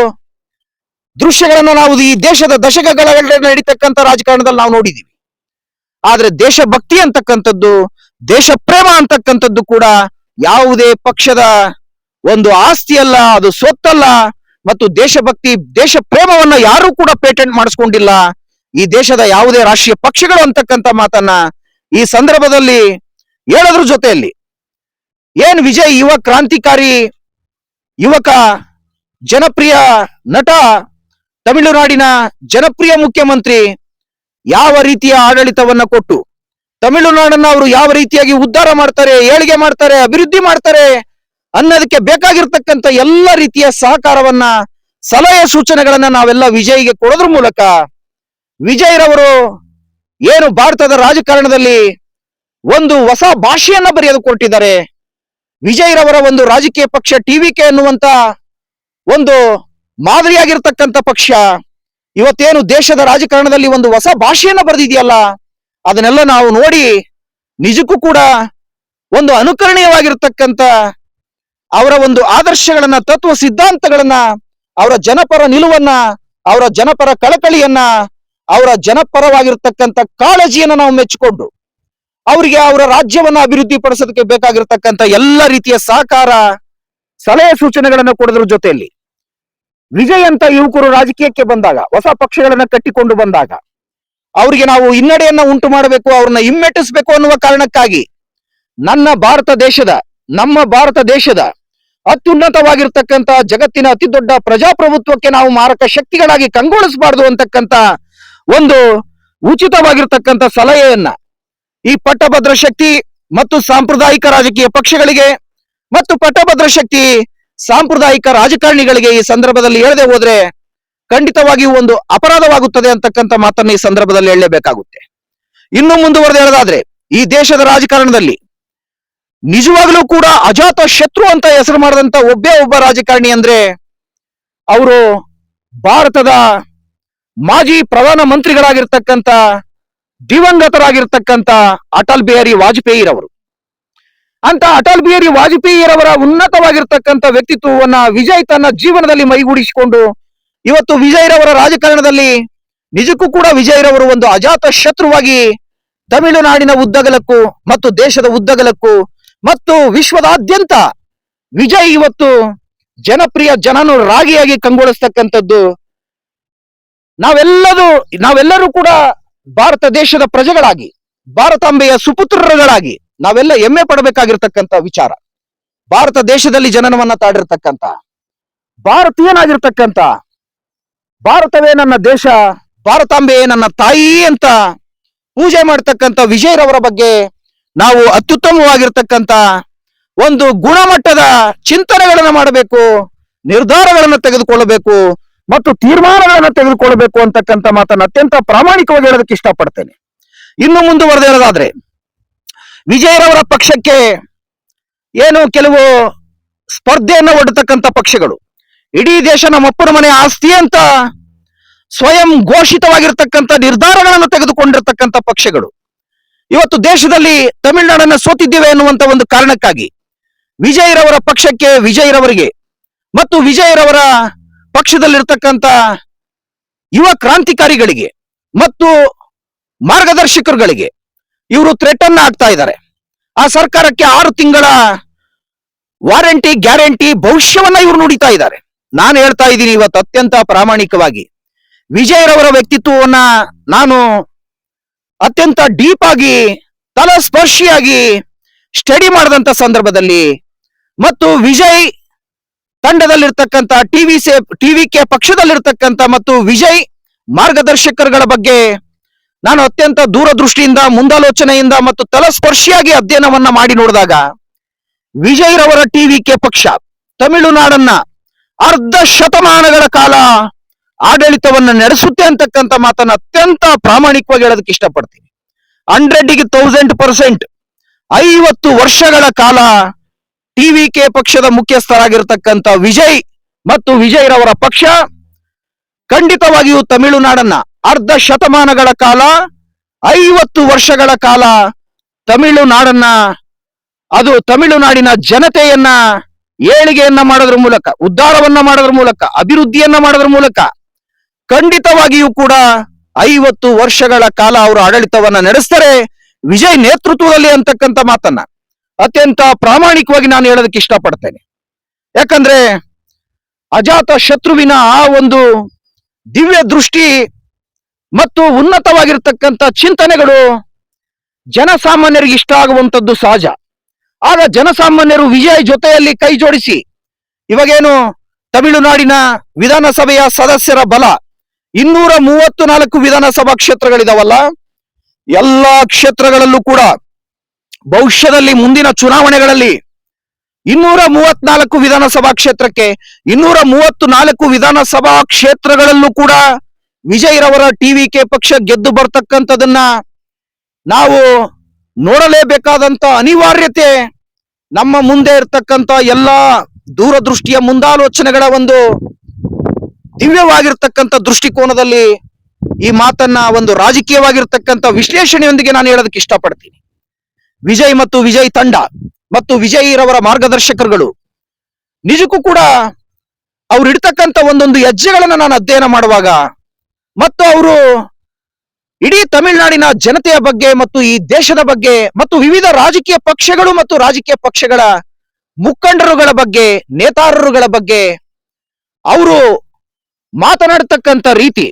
ದೃಶ್ಯಗಳನ್ನ ನಾವು ಈ ದೇಶದ ದಶಕಗಳ ನಡೀತಕ್ಕಂಥ ರಾಜಕಾರಣದಲ್ಲಿ ನಾವು ನೋಡಿದೀವಿ. ಆದ್ರೆ ದೇಶಭಕ್ತಿ ಅಂತಕ್ಕಂಥದ್ದು, ದೇಶ ಪ್ರೇಮ ಅಂತಕ್ಕಂಥದ್ದು ಕೂಡ ಯಾವುದೇ ಪಕ್ಷದ ಒಂದು ಆಸ್ತಿ ಅಲ್ಲ, ಅದು ಸ್ವತ್ತಲ್ಲ. ಮತ್ತು ದೇಶಭಕ್ತಿ, ದೇಶ ಪ್ರೇಮವನ್ನ ಯಾರು ಕೂಡ ಪೇಟೆಂಟ್ ಮಾಡಿಸ್ಕೊಂಡಿಲ್ಲ ಈ ದೇಶದ ಯಾವುದೇ ರಾಷ್ಟ್ರೀಯ ಪಕ್ಷಗಳು ಅಂತಕ್ಕಂಥ ಮಾತನ್ನ ಈ ಸಂದರ್ಭದಲ್ಲಿ ಹೇಳೋದ್ರ ಜೊತೆಯಲ್ಲಿ, ಏನ್ ವಿಜಯ್ ಯುವ ಕ್ರಾಂತಿಕಾರಿ, ಯುವಕ, ಜನಪ್ರಿಯ ನಟ, ತಮಿಳುನಾಡಿನ ಜನಪ್ರಿಯ ಮುಖ್ಯಮಂತ್ರಿ ಯಾವ ರೀತಿಯ ಆಡಳಿತವನ್ನ ಕೊಟ್ಟು ತಮಿಳುನಾಡನ್ನ ಅವರು ಯಾವ ರೀತಿಯಾಗಿ ಉದ್ಧಾರ ಮಾಡ್ತಾರೆ, ಏಳಿಗೆ ಮಾಡ್ತಾರೆ, ಅಭಿವೃದ್ಧಿ ಮಾಡ್ತಾರೆ ಅನ್ನೋದಕ್ಕೆ ಬೇಕಾಗಿರ್ತಕ್ಕಂಥ ಎಲ್ಲ ರೀತಿಯ ಸಹಕಾರವನ್ನ, ಸಲಹೆ ಸೂಚನೆಗಳನ್ನ ನಾವೆಲ್ಲ ವಿಜಯ್ಗೆ ಕೊಡೋದ್ರ ಮೂಲಕ ವಿಜಯ್ ಏನು ಭಾರತದ ರಾಜಕಾರಣದಲ್ಲಿ ಒಂದು ಹೊಸ ಭಾಷೆಯನ್ನ ಬರೆಯೋದು ಕೊಟ್ಟಿದ್ದಾರೆ. ವಿಜಯ್ ಒಂದು ರಾಜಕೀಯ ಪಕ್ಷ ಟಿವಿಕೆ ಅನ್ನುವಂತ ಒಂದು ಮಾದರಿಯಾಗಿರ್ತಕ್ಕಂಥ ಪಕ್ಷ ಇವತ್ತೇನು ದೇಶದ ರಾಜಕಾರಣದಲ್ಲಿ ಒಂದು ಹೊಸ ಭಾಷೆಯನ್ನ ಬರೆದಿದೆಯಲ್ಲ, ಅದನ್ನೆಲ್ಲ ನಾವು ನೋಡಿ ನಿಜಕ್ಕೂ ಕೂಡ ಒಂದು ಅನುಕರಣೀಯವಾಗಿರ್ತಕ್ಕಂಥ ಅವರ ಒಂದು ಆದರ್ಶಗಳನ್ನ, ತತ್ವ ಸಿದ್ಧಾಂತಗಳನ್ನ, ಅವರ ಜನಪರ ನಿಲುವನ್ನ, ಅವರ ಜನಪರ ಕಳಕಳಿಯನ್ನ, ಅವರ ಜನಪರವಾಗಿರ್ತಕ್ಕಂಥ ಕಾಳಜಿಯನ್ನ ನಾವು ಮೆಚ್ಚಿಕೊಂಡು ಅವರಿಗೆ ಅವರ ರಾಜ್ಯವನ್ನ ಅಭಿವೃದ್ಧಿ ಪಡಿಸೋದಕ್ಕೆ ಬೇಕಾಗಿರ್ತಕ್ಕಂಥ ಎಲ್ಲ ರೀತಿಯ ಸಹಕಾರ, ಸಲಹೆ ಸೂಚನೆಗಳನ್ನ ಕೊಡೋದ್ರ ಜೊತೆಯಲ್ಲಿ ವಿಜಯ್ ಅಂತ ಯುವಕರು ರಾಜಕೀಯಕ್ಕೆ ಬಂದಾಗ, ಹೊಸ ಪಕ್ಷಗಳನ್ನ ಕಟ್ಟಿಕೊಂಡು ಬಂದಾಗ ಅವರಿಗೆ ನಾವು ಹಿನ್ನಡೆಯನ್ನ ಉಂಟು ಮಾಡಬೇಕು, ಅವ್ರನ್ನ ಹಿಮ್ಮೆಟ್ಟಿಸಬೇಕು ಅನ್ನುವ ಕಾರಣಕ್ಕಾಗಿ ನಮ್ಮ ಭಾರತ ದೇಶದ ಅತ್ಯುನ್ನತವಾಗಿರ್ತಕ್ಕಂಥ ಜಗತ್ತಿನ ಅತಿ ದೊಡ್ಡ ಪ್ರಜಾಪ್ರಭುತ್ವಕ್ಕೆ ನಾವು ಮಾರಕ ಶಕ್ತಿಗಳಾಗಿ ಕಂಗೊಳಿಸಬಾರದು ಅಂತಕ್ಕಂಥ ಒಂದು ಉಚಿತವಾಗಿರ್ತಕ್ಕಂಥ ಸಲಹೆಯನ್ನ ಈ ಪಟ್ಟಭದ್ರ ಶಕ್ತಿ ಮತ್ತು ಸಾಂಪ್ರದಾಯಿಕ ರಾಜಕೀಯ ಪಕ್ಷಗಳಿಗೆ ಮತ್ತು ಪಟ್ಟಭದ್ರ ಶಕ್ತಿ ಸಾಂಪ್ರದಾಯಿಕ ರಾಜಕಾರಣಿಗಳಿಗೆ ಈ ಸಂದರ್ಭದಲ್ಲಿ ಹೇಳದೆ ಹೋದ್ರೆ ಖಂಡಿತವಾಗಿಯೂ ಒಂದು ಅಪರಾಧವಾಗುತ್ತದೆ ಅಂತಕ್ಕಂಥ ಮಾತನ್ನ ಈ ಸಂದರ್ಭದಲ್ಲಿ ಹೇಳಲೇಬೇಕಾಗುತ್ತೆ. ಇನ್ನು ಮುಂದುವರೆದು ಹೇಳೋದಾದ್ರೆ ಈ ದೇಶದ ರಾಜಕಾರಣದಲ್ಲಿ ನಿಜವಾಗ್ಲೂ ಕೂಡ ಅಜಾತ ಶತ್ರು ಅಂತ ಹೆಸರು ಮಾಡಿದಂತ ಒಬ್ಬ ರಾಜಕಾರಣಿ ಅಂದ್ರೆ ಅವರು ಭಾರತದ ಮಾಜಿ ಪ್ರಧಾನ ಮಂತ್ರಿಗಳಾಗಿರ್ತಕ್ಕಂಥ ದಿವಂಗತರಾಗಿರ್ತಕ್ಕಂಥ ಅಟಲ್ ಬಿಹಾರಿ ವಾಜಪೇಯಿರವರು. ಅಂತ ಅಟಲ್ ಬಿಹಾರಿ ವಾಜಪೇಯಿರವರ ಉನ್ನತವಾಗಿರ್ತಕ್ಕಂಥ ವ್ಯಕ್ತಿತ್ವವನ್ನ ವಿಜಯ್ ತನ್ನ ಜೀವನದಲ್ಲಿ ಮೈಗೂಡಿಸಿಕೊಂಡು ಇವತ್ತು ವಿಜಯ್ರವರ ರಾಜಕಾರಣದಲ್ಲಿ ನಿಜಕ್ಕೂ ಕೂಡ ವಿಜಯ್ರವರು ಒಂದು ಅಜಾತ ಶತ್ರುವಾಗಿ ತಮಿಳುನಾಡಿನ ಉದ್ದಗಲಕ್ಕೂ ಮತ್ತು ದೇಶದ ಉದ್ದಗಲಕ್ಕೂ ಮತ್ತು ವಿಶ್ವದಾದ್ಯಂತ ವಿಜಯ್ ಇವತ್ತು ಜನಪ್ರಿಯ ರಾಗಿಯಾಗಿ ಕಂಗೊಳಿಸ್ತಕ್ಕಂಥದ್ದು ನಾವೆಲ್ಲರೂ ಕೂಡ ಭಾರತ ದೇಶದ ಪ್ರಜೆಗಳಾಗಿ ಭಾರತಾಂಬೆಯ ಸುಪುತ್ರರುಗಳಾಗಿ ನಾವೆಲ್ಲ ಹೆಮ್ಮೆ ಪಡಬೇಕಾಗಿರ್ತಕ್ಕಂಥ ವಿಚಾರ. ಭಾರತ ದೇಶದಲ್ಲಿ ಜನನವನ್ನ ತಾಡಿರ್ತಕ್ಕಂಥ ಭಾರತೀಯನಾಗಿರ್ತಕ್ಕಂಥ ಭಾರತವೇ ನನ್ನ ದೇಶ, ಭಾರತಾಂಬೆಯೇ ನನ್ನ ತಾಯಿ ಅಂತ ಪೂಜೆ ಮಾಡ್ತಕ್ಕಂಥ ವಿಜಯ್ರವರ ಬಗ್ಗೆ ನಾವು ಅತ್ಯುತ್ತಮವಾಗಿರ್ತಕ್ಕಂಥ ಒಂದು ಗುಣಮಟ್ಟದ ಚಿಂತನೆಗಳನ್ನು ಮಾಡಬೇಕು, ನಿರ್ಧಾರಗಳನ್ನು ತೆಗೆದುಕೊಳ್ಳಬೇಕು ಮತ್ತು ತೀರ್ಮಾನಗಳನ್ನು ತೆಗೆದುಕೊಳ್ಳಬೇಕು ಅಂತಕ್ಕಂಥ ಮಾತನ್ನು ಅತ್ಯಂತ ಪ್ರಾಮಾಣಿಕವಾಗಿ ಹೇಳೋದಕ್ಕೆ ಇಷ್ಟಪಡ್ತೇನೆ. ಇನ್ನು ಮುಂದುವರೆದು ಹೇಳೋದಾದ್ರೆ ವಿಜಯ್ರವರ ಪಕ್ಷಕ್ಕೆ ಏನು ಕೆಲವು ಸ್ಪರ್ಧೆಯನ್ನು ಒಡ್ಡತಕ್ಕಂಥ ಪಕ್ಷಗಳು, ಇಡೀ ದೇಶ ನಮ್ಮಪ್ಪನ ಮನೆ ಆಸ್ತಿ ಅಂತ ಸ್ವಯಂ ಘೋಷಿತವಾಗಿರ್ತಕ್ಕಂಥ ನಿರ್ಧಾರಗಳನ್ನು ತೆಗೆದುಕೊಂಡಿರ್ತಕ್ಕಂಥ ಪಕ್ಷಗಳು ಇವತ್ತು ದೇಶದಲ್ಲಿ ತಮಿಳುನಾಡನ್ನ ಸೋತಿದ್ದೇವೆ ಎನ್ನುವಂತ ಒಂದು ಕಾರಣಕ್ಕಾಗಿ ವಿಜಯ್ರವರ ಪಕ್ಷಕ್ಕೆ, ವಿಜಯ್ರವರಿಗೆ ಮತ್ತು ವಿಜಯ್ರವರ ಪಕ್ಷದಲ್ಲಿರ್ತಕ್ಕಂಥ ಯುವ ಕ್ರಾಂತಿಕಾರಿಗಳಿಗೆ ಮತ್ತು ಮಾರ್ಗದರ್ಶಕರುಗಳಿಗೆ ಇವರು ಥ್ರೆಟ್ ಅನ್ನ ಹಾಕ್ತಾ ಇದ್ದಾರೆ. ಆ ಸರ್ಕಾರಕ್ಕೆ 6 ತಿಂಗಳ ವಾರಂಟಿ ಗ್ಯಾರಂಟಿ ಭವಿಷ್ಯವನ್ನ ಇವರು ನುಡಿತಾ ಇದ್ದಾರೆ. ನಾನು ಹೇಳ್ತಾ ಇದ್ದೀನಿ ಇವತ್ತು ಅತ್ಯಂತ ಪ್ರಾಮಾಣಿಕವಾಗಿ ವಿಜಯ್ರವರ ವ್ಯಕ್ತಿತ್ವವನ್ನ ನಾನು ಅತ್ಯಂತ ಡೀಪ್ ಆಗಿ ತಲಸ್ಪರ್ಶಿಯಾಗಿ ಸ್ಟಡಿ ಮಾಡಿದಂತ ಸಂದರ್ಭದಲ್ಲಿ ಮತ್ತು ವಿಜಯ್ ತಂಡದಲ್ಲಿರ್ತಕ್ಕಂಥ ಟಿವಿಕೆ ಪಕ್ಷದಲ್ಲಿರ್ತಕ್ಕಂಥ ಮತ್ತು ವಿಜಯ್ ಮಾರ್ಗದರ್ಶಕರುಗಳ ಬಗ್ಗೆ ನಾನು ಅತ್ಯಂತ ದೂರದೃಷ್ಟಿಯಿಂದ ಮುಂದಾಲೋಚನೆಯಿಂದ ಮತ್ತು ತಲಸ್ಪರ್ಶಿಯಾಗಿ ಅಧ್ಯಯನವನ್ನ ಮಾಡಿ ನೋಡಿದಾಗ ವಿಜಯ್ರವರ ಟಿವಿಕೆ ಪಕ್ಷ ತಮಿಳುನಾಡನ್ನ ಅರ್ಧ ಶತಮಾನಗಳ ಕಾಲ ಆಡಳಿತವನ್ನ ನಡೆಸುತ್ತೆ ಅಂತಕ್ಕಂಥ ಮಾತನ್ನ ಅತ್ಯಂತ ಪ್ರಾಮಾಣಿಕವಾಗಿ ಹೇಳೋದಕ್ಕೆ ಇಷ್ಟಪಡ್ತೀನಿ. 100ಗೆ 1000% 50 ವರ್ಷಗಳ ಕಾಲ ಟಿವಿಕೆ ಪಕ್ಷದ ಮುಖ್ಯಸ್ಥರಾಗಿರ್ತಕ್ಕಂಥ ವಿಜಯ್ ಮತ್ತು ವಿಜಯ್ರವರ ಪಕ್ಷ ಖಂಡಿತವಾಗಿಯೂ ತಮಿಳುನಾಡನ್ನ ಅರ್ಧ ಶತಮಾನಗಳ ಕಾಲ 50 ವರ್ಷಗಳ ಕಾಲ ತಮಿಳುನಾಡನ್ನ ಅದು ತಮಿಳುನಾಡಿನ ಜನತೆಯನ್ನ ಏಳಿಗೆಯನ್ನ ಮಾಡೋದ್ರ ಮೂಲಕ, ಉದ್ಧಾರವನ್ನ ಮಾಡೋದ್ರ ಮೂಲಕ, ಅಭಿವೃದ್ಧಿಯನ್ನ ಮಾಡೋದ್ರ ಮೂಲಕ ಖಂಡಿತವಾಗಿಯೂ ಕೂಡ 50 ವರ್ಷಗಳ ಕಾಲ ಅವರು ಆಡಳಿತವನ್ನ ನಡೆಸ್ತಾರೆ ವಿಜಯ್ ನೇತೃತ್ವದಲ್ಲಿ ಅಂತಕ್ಕಂಥ ಮಾತನ್ನ ಅತ್ಯಂತ ಪ್ರಾಮಾಣಿಕವಾಗಿ ನಾನು ಹೇಳೋದಕ್ಕೆ ಇಷ್ಟಪಡ್ತೇನೆ. ಯಾಕಂದ್ರೆ ಅಜಾತ ಶತ್ರುವಿನ ಆ ಒಂದು ದಿವ್ಯ ದೃಷ್ಟಿ ಮತ್ತು ಉನ್ನತವಾಗಿರ್ತಕ್ಕಂಥ ಚಿಂತನೆಗಳು ಜನಸಾಮಾನ್ಯರಿಗೆ ಇಷ್ಟ ಆಗುವಂಥದ್ದು ಸಹಜ. ಆಗ ಜನಸಾಮಾನ್ಯರು ವಿಜಯ್ ಜೊತೆಯಲ್ಲಿ ಕೈ ಜೋಡಿಸಿ ಇವಾಗೇನು ತಮಿಳುನಾಡಿನ ವಿಧಾನಸಭೆಯ ಸದಸ್ಯರ ಬಲ 234 ವಿಧಾನಸಭಾ ಕ್ಷೇತ್ರಗಳಿದಾವಲ್ಲ, ಎಲ್ಲಾ ಕ್ಷೇತ್ರಗಳಲ್ಲೂ ಕೂಡ ಭವಿಷ್ಯದಲ್ಲಿ ಮುಂದಿನ ಚುನಾವಣೆಗಳಲ್ಲಿ 234 ವಿಧಾನಸಭಾ ಕ್ಷೇತ್ರಕ್ಕೆ 234 ವಿಧಾನಸಭಾ ಕ್ಷೇತ್ರಗಳಲ್ಲೂ ಕೂಡ ವಿಜಯ್ರವರ ಟಿವಿಕೆ ಪಕ್ಷ ಗೆದ್ದು ಬರ್ತಕ್ಕಂಥದನ್ನ ನಾವು ನೋಡಲೇಬೇಕಾದಂತ ಅನಿವಾರ್ಯತೆ ನಮ್ಮ ಮುಂದೆ ಇರ್ತಕ್ಕಂಥ ಎಲ್ಲಾ ದೂರದೃಷ್ಟಿಯ ಮುಂದಾಲೋಚನೆಗಳ ಒಂದು ದಿವ್ಯವಾಗಿರ್ತಕ್ಕಂಥ ದೃಷ್ಟಿಕೋನದಲ್ಲಿ ಈ ಮಾತನ್ನ ಒಂದು ರಾಜಕೀಯವಾಗಿರ್ತಕ್ಕಂಥ ವಿಶ್ಲೇಷಣೆಯೊಂದಿಗೆ ನಾನು ಹೇಳೋದಕ್ಕೆ ಇಷ್ಟಪಡ್ತೀನಿ. ವಿಜಯ್ ಮತ್ತು ವಿಜಯ್ ತಂಡ ಮತ್ತು ವಿಜಯ್ರವರ ಮಾರ್ಗದರ್ಶಕರುಗಳು ನಿಜಕ್ಕೂ ಕೂಡ ಅವ್ರು ಇಡ್ತಕ್ಕಂಥ ಒಂದೊಂದು ಹೆಜ್ಜೆಗಳನ್ನ ನಾನು ಅಧ್ಯಯನ ಮಾಡುವಾಗ ಮತ್ತು ಅವರು ಇಡೀ ತಮಿಳುನಾಡಿನ ಜನತೆಯ ಬಗ್ಗೆ ಮತ್ತು ಈ ದೇಶದ ಬಗ್ಗೆ ಮತ್ತು ವಿವಿಧ ರಾಜಕೀಯ ಪಕ್ಷಗಳು ಮತ್ತು ರಾಜಕೀಯ ಪಕ್ಷಗಳ ಮುಖಂಡರುಗಳ ಬಗ್ಗೆ, ನೇತಾರರುಗಳ ಬಗ್ಗೆ ಅವರು ಮಾತನಾಡತಕ್ಕಂಥ ರೀತಿ,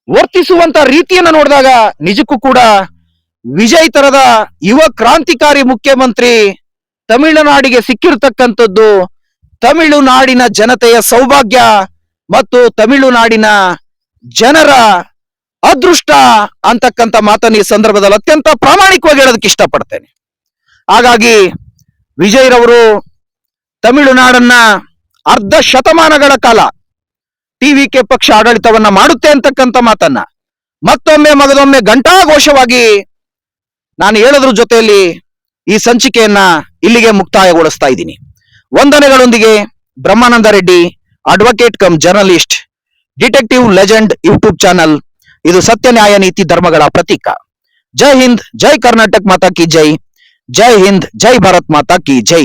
ವರ್ತಿಸುವಂತ ರೀತಿಯನ್ನು ನೋಡಿದಾಗ ನಿಜಕ್ಕೂ ಕೂಡ ವಿಜಯ್ ತರದ ಯುವ ಕ್ರಾಂತಿಕಾರಿ ಮುಖ್ಯಮಂತ್ರಿ ತಮಿಳುನಾಡಿಗೆ ಸಿಕ್ಕಿರ್ತಕ್ಕಂಥದ್ದು ತಮಿಳುನಾಡಿನ ಜನತೆಯ ಸೌಭಾಗ್ಯ ಮತ್ತು ತಮಿಳುನಾಡಿನ ಜನರ ಅದೃಷ್ಟ ಅಂತಕ್ಕಂಥ ಮಾತನ್ನು ಈ ಸಂದರ್ಭದಲ್ಲಿ ಅತ್ಯಂತ ಪ್ರಾಮಾಣಿಕವಾಗಿ ಹೇಳೋದಕ್ಕೆ ಇಷ್ಟಪಡ್ತೇನೆ. ಹಾಗಾಗಿ ವಿಜಯರವರು ತಮಿಳುನಾಡನ್ನ ಅರ್ಧ ಶತಮಾನಗಳ ಕಾಲ ಟಿವಿಕೆ ಪಕ್ಷ ಆಡಳಿತವನ್ನ ಮಾಡುತ್ತೆ ಅಂತಕ್ಕಂಥ ಮಾತನ್ನ ಮತ್ತೊಮ್ಮೆ ಮಗದೊಮ್ಮೆ ಘಂಟಾಘೋಷವಾಗಿ ನಾನು ಹೇಳೋದ್ರ ಜೊತೆಯಲ್ಲಿ ಈ ಸಂಚಿಕೆಯನ್ನ ಇಲ್ಲಿಗೆ ಮುಕ್ತಾಯಗೊಳಿಸ್ತಾ ಇದ್ದೀನಿ. ವಂದನೆಗಳೊಂದಿಗೆ Brahmananda Reddy, advocate cum journalist, detective legend YouTube channel. ಇದು ಸತ್ಯ, ನ್ಯಾಯ, ನೀತಿ, ಧರ್ಮಗಳ ಪ್ರತೀಕ. ಜೈ ಹಿಂದ್, ಜೈ ಕರ್ನಾಟಕ ಮಾತಾ ಕಿ ಜೈ. ಜೈ ಹಿಂದ್, ಜೈ ಭಾರತ್ ಮಾತಾ ಕಿ ಜೈ.